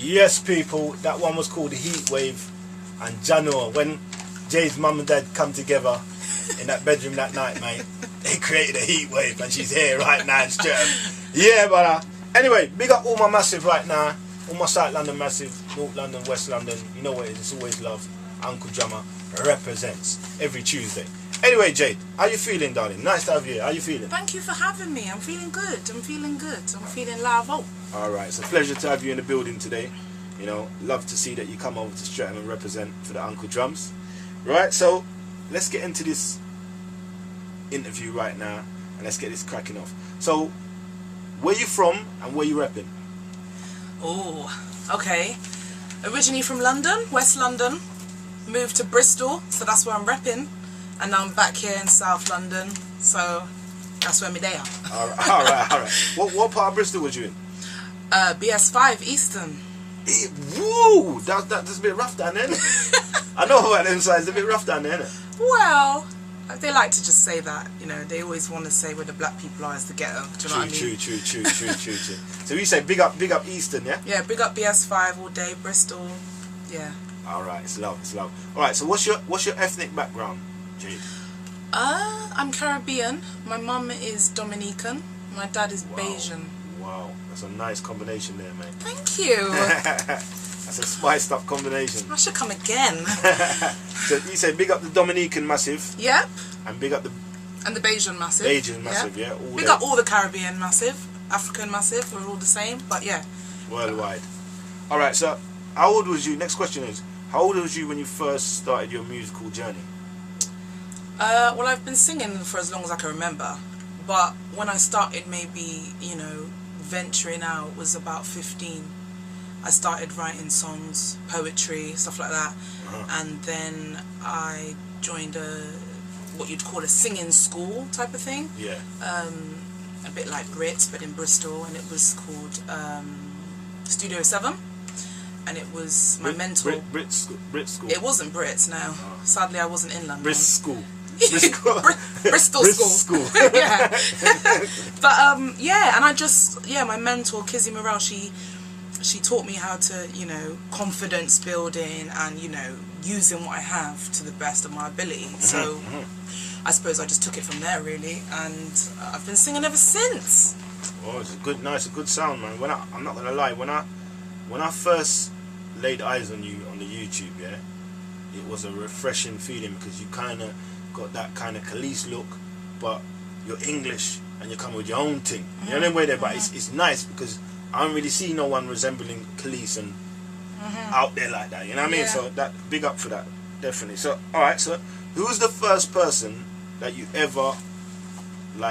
Yes, people, that one was called The Heat Wave. And Janor, when Jay's mum and dad come together in that bedroom that night, mate, they created a heat wave, and she's here right now in Streatham. Yeah, but anyway, big up all my massive right now. All my South London massive, North London, West London. You know what it is, it's always love. Uncle Drummer represents every Tuesday. Anyway, Jade, how you feeling, darling? Nice to have you here. How you feeling? Thank you for having me. I'm feeling good. I'm feeling lavo. Alright, it's a pleasure to have you in the building today. You know, love to see that you come over to Streatham and represent for the Uncle Drums. Right, so let's get into this interview right now and let's get this cracking off. So, where you from and where you repping? Oh, okay. Originally from London, West London. Moved to Bristol, so that's where I'm repping. And now I'm back here in South London, so that's where me there. Alright. What part of Bristol was you in? BS5, Eastern. Woo! That's a bit rough down there, innit? I know about them sides, it's a bit rough down there, innit? Well, they like to just say that, you know, they always want to say where the black people are is the ghetto. Do you know what I mean? True. So you say big up Eastern, yeah? Yeah, big up BS5 all day, Bristol, yeah. Alright, it's love. Alright, so what's your ethnic background, Jade? I'm Caribbean. My mum is Dominican. My dad is Bayesian. Wow, that's a nice combination there, mate. Thank you. That's a spiced up combination. I should come again. So you say big up the Dominican massive. Yep. And big up the Bayesian massive. Bayesian massive, yeah. Big up all the Caribbean massive, African massive. We're all the same, but yeah. Worldwide. All right. So, how old was you? Next question is, how old was you when you first started your musical journey? Well, I've been singing for as long as I can remember, but when I started, maybe venturing out was about 15. I started writing songs, poetry, stuff like that, and then I joined what you'd call a singing school type of thing. Yeah. A bit like Brits, but in Bristol, and it was called Studio 7, and it was my mentor. Brit school. It wasn't Brits, no. Oh. Sadly, I wasn't in London. Bristol School. Yeah. But yeah, and my mentor Kizzy Morrell, she taught me how to, confidence building and, using what I have to the best of my ability. So I suppose I just took it from there, really, and I've been singing ever since. Oh, it's a good sound, man. I'm not gonna lie, when I first laid eyes on you on the YouTube, yeah, it was a refreshing feeling because you kind of got that kind of Khalees look, but you're English and you're coming with your own thing. You know what I mean? But it's nice because I don't really see no one resembling Khalees and out there like that. You know what I mean? Yeah. So that big up for that, definitely. So all right, so who was the first person that you ever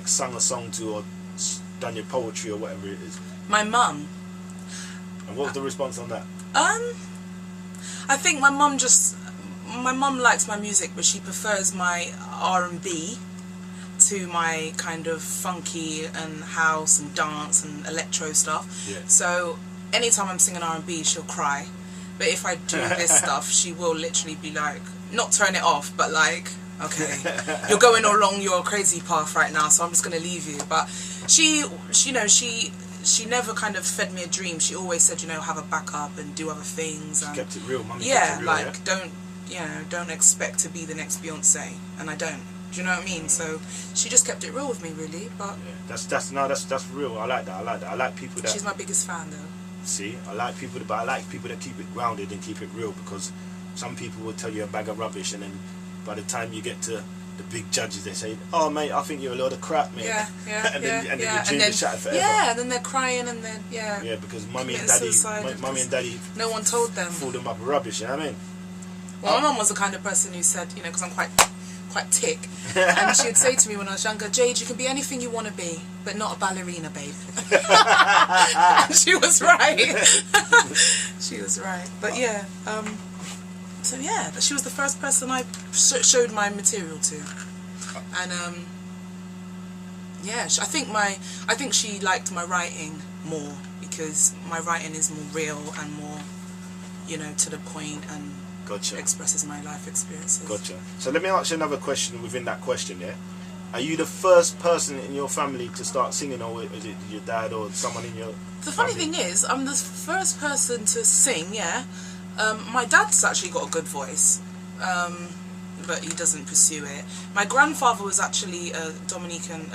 sung a song to or done your poetry or whatever it is? My mum. And what was the response on that? I think my mum likes my music, but she prefers my R&B to my kind of funky and house and dance and electro stuff. Yeah. So anytime I'm singing R&B, she'll cry. But if I do this stuff, she will literally be like, not turn it off, but like, okay, you're going along your crazy path right now, so I'm just going to leave you. But she never kind of fed me a dream. She always said, have a backup and do other things. And she kept it real, mummy. Yeah, kept it real, don't expect to be the next Beyonce, and I don't. Do you know what I mean? So she just kept it real with me, really. But yeah, that's real. I like that. I like people that. She's my biggest fan, though. See, I like people that keep it grounded and keep it real, because some people will tell you a bag of rubbish, and then by the time you get to the big judges, they say, "Oh, mate, I think you're a load of crap, mate." Yeah, and then your dream is shattered forever. Yeah, and then they're crying, and then yeah, because mummy and daddy, no one told them. Fooled them up with rubbish. You know what I mean? Well, my mum was the kind of person who said, because I'm quite thick, and she'd say to me when I was younger, "Jade, you can be anything you want to be, but not a ballerina, babe." And she was right. She was right. But yeah, so yeah, but she was the first person I showed my material to, and yeah, I think she liked my writing more, because my writing is more real and more, to the point, and Gotcha. expresses my life experiences. Gotcha. So let me ask you another question within that question, yeah? Are you the first person in your family to start singing, or is it your dad or someone in your The funny family? thing is, I'm the first person to sing, yeah. My dad's actually got a good voice, but he doesn't pursue it. My grandfather was actually a Dominican,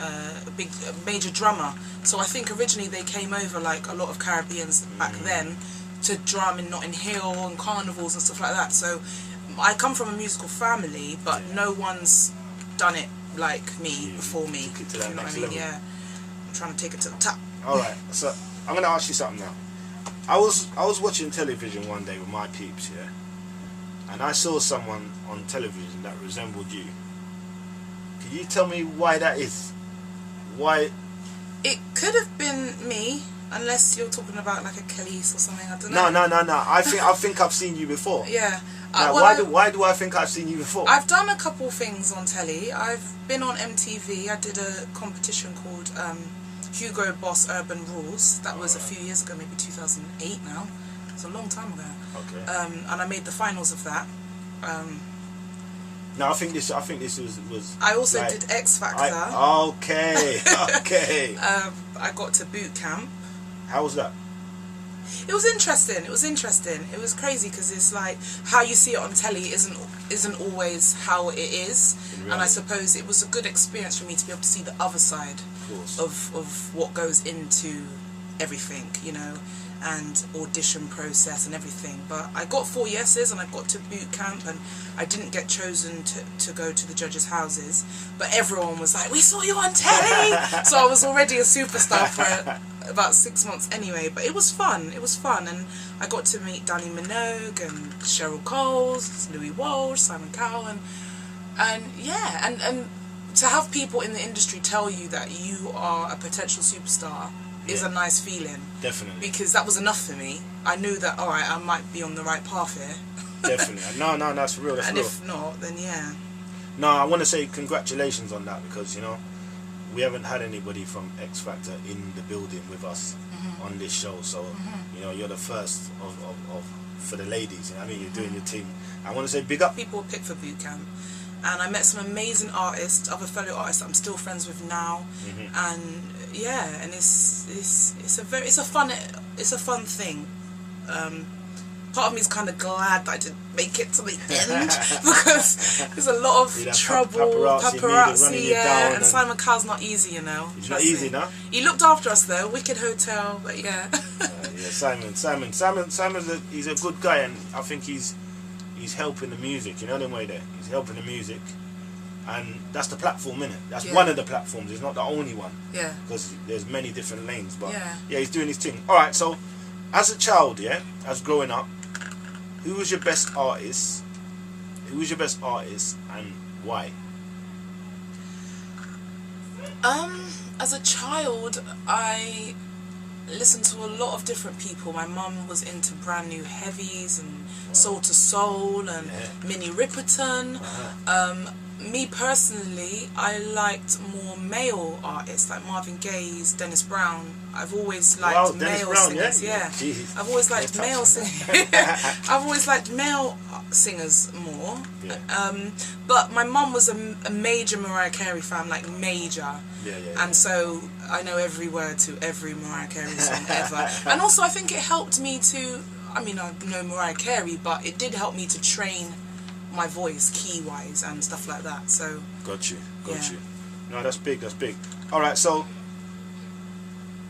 major drummer. So I think originally they came over, like a lot of Caribbeans back then, to drum in Notting Hill and carnivals and stuff like that. So I come from a musical family, but no one's done it like me before me. Took it to that You know what next I mean? level. Yeah. I'm trying to take it to the top. Alright, so I'm gonna ask you something now. I was watching television one day with my peeps, yeah, and I saw someone on television that resembled you. Can you tell me why that is? Why? It could have been me, unless you're talking about like a Khalees or something. I don't know. No. I think I've seen you before. Yeah. Now, Well, why do I think I've seen you before? I've done a couple things on telly. I've been on MTV. I did a competition called Hugo Boss Urban Rules. That was a few years ago, maybe 2008 now. It's a long time ago. Okay. And I made the finals of that. No, I think this was. I also like, did X Factor. Okay. I got to boot camp. How was that? It was interesting. It was crazy because it's like how you see it on telly isn't always how it is, and I suppose it was a good experience for me to be able to see the other side of what goes into everything, you know, and audition process and everything. But I got 4 yeses and I got to boot camp, and I didn't get chosen to go to the judges' houses, but everyone was like, "We saw you on telly!" So I was already a superstar for about 6 months anyway. But it was fun, and I got to meet Danny Minogue and Cheryl Coles, Louis Walsh, Simon Cowell, and yeah, and to have people in the industry tell you that you are a potential superstar is a nice feeling. Definitely. Because that was enough for me. I knew that, alright, I might be on the right path here. Definitely. No, that's real. That's and real. if not, then yeah. No, I want to say congratulations on that, because, you know, we haven't had anybody from X Factor in the building with us on this show. So, you know, you're the first of for the ladies. You know what I mean? You're doing your thing. I want to say big up. People were picked for boot camp. And I met some amazing artists, other fellow artists that I'm still friends with now. And yeah, and it's a fun thing. Part of me is kind of glad that I didn't make it to the end because there's a lot of trouble, paparazzi, yeah, and Simon Cowell's not easy, you know. He's not easy, no? He looked after us though, wicked hotel, but yeah. Simon's he's a good guy, and I think he's helping the music, you know the way there. He's helping the music, and that's the platform, innit? That's one of the platforms. It's not the only one. Yeah. Because there's many different lanes, but yeah, he's doing his thing. All right, so as a child, as growing up, who was your best artist? Who was your best artist, and why? As a child, I listened to a lot of different people. My mum was into brand new heavies and Soul to Soul and Minnie Riperton. Me personally, I liked more male artists like Marvin Gaye, Dennis Brown. I've always liked male singers. Yeah, I've always liked male singers. I've always liked male singers more. But my mum was a major Mariah Carey fan, like major. And so I know every word to every Mariah Carey song ever. And also I think it helped me to, I mean, I know Mariah Carey, but it did help me to train my voice key-wise and stuff like that. So got you. No, that's big. All right, so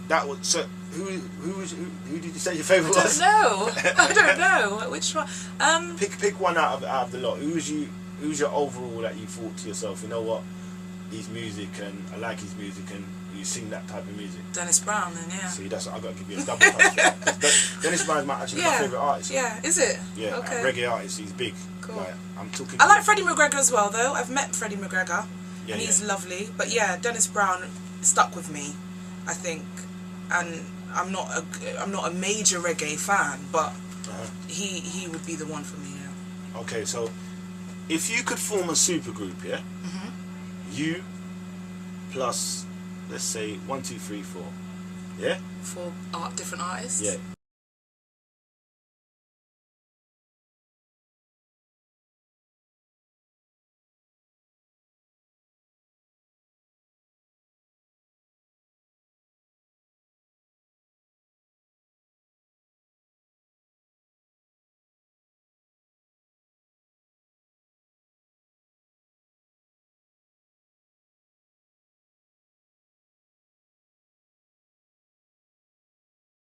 that was who did you say your favourite was? I don't know which one. Pick one out of the lot. Who's your overall that you thought to yourself, you know what, his music, and I like his music, and you sing that type of music? Dennis Brown, then, yeah. See, that's I got to give you a double touch. Dennis Brown is my favourite artist. Yeah, is it? Yeah, okay. Reggae artist. He's big. Cool. Like, I'm talking. I like Freddie McGregor as well, though. I've met Freddie McGregor, and he's lovely. But yeah, Dennis Brown stuck with me, I think. And I'm not a major reggae fan, but he would be the one for me. Yeah. Okay, so if you could form a supergroup, you plus, let's say 1, 2, 3, 4, 4 different artists. Yeah.